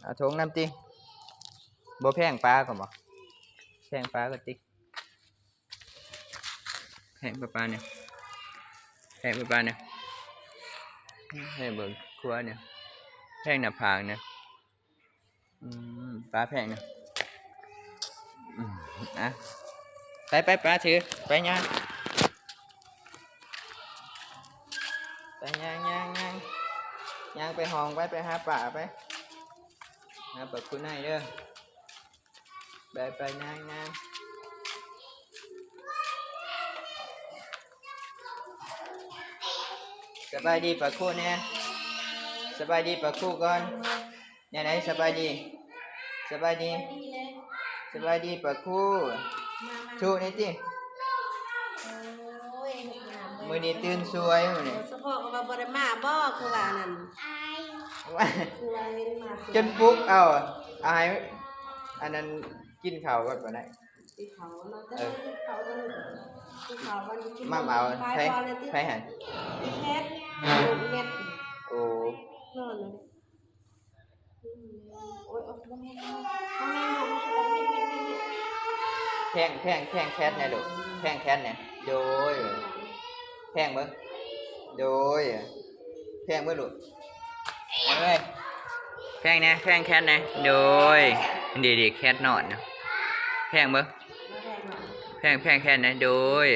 เอาทงน้ำติบ่แพงปลาก็บ่แพงปลาก็ติแพงปลาเนี่ยแพงปลาเนี่ยให้เบิ่งครัวเนี่ยแพงหน้าผากเนี่ยปลาแพงเนี่ยอ่ะไปปลาถือไปย่างไปย่างไปห้องไปหาปลาไปหาปลาคุณนายเด้อไปย่างสบายดีปลาคู่เนี่ยสบายดีปลาคู่ก่อนเนี่ยไหนสบายดีปลาคู่ชูนี่จิมือนี้ตื่นสวยมือนี้สะโพกว่าบ่ได้มาบ่คือว่านั่นคือว่าเห็นมาจนปุ๊กเอาอายอันนั้นกินข้าวก่อนบ่ได้ที่เขาเราจะที่เขากันที่เขาวันนี้กินมาเอาไผหันที่แคทเม็ดโอ้นอนเลยโอ้ยเอาบ่แม่นแพงแคทเนี่ยลูกแพงแคทเนี่ยโดยแพงเบิ่งโดยแพงเบิ่งลูกเอาเลยแพงเนี่ยแพงแคทเนี่ยโดยดีแคทนอนนะแพงเบิ่งแพงแคทเนี่ยโดย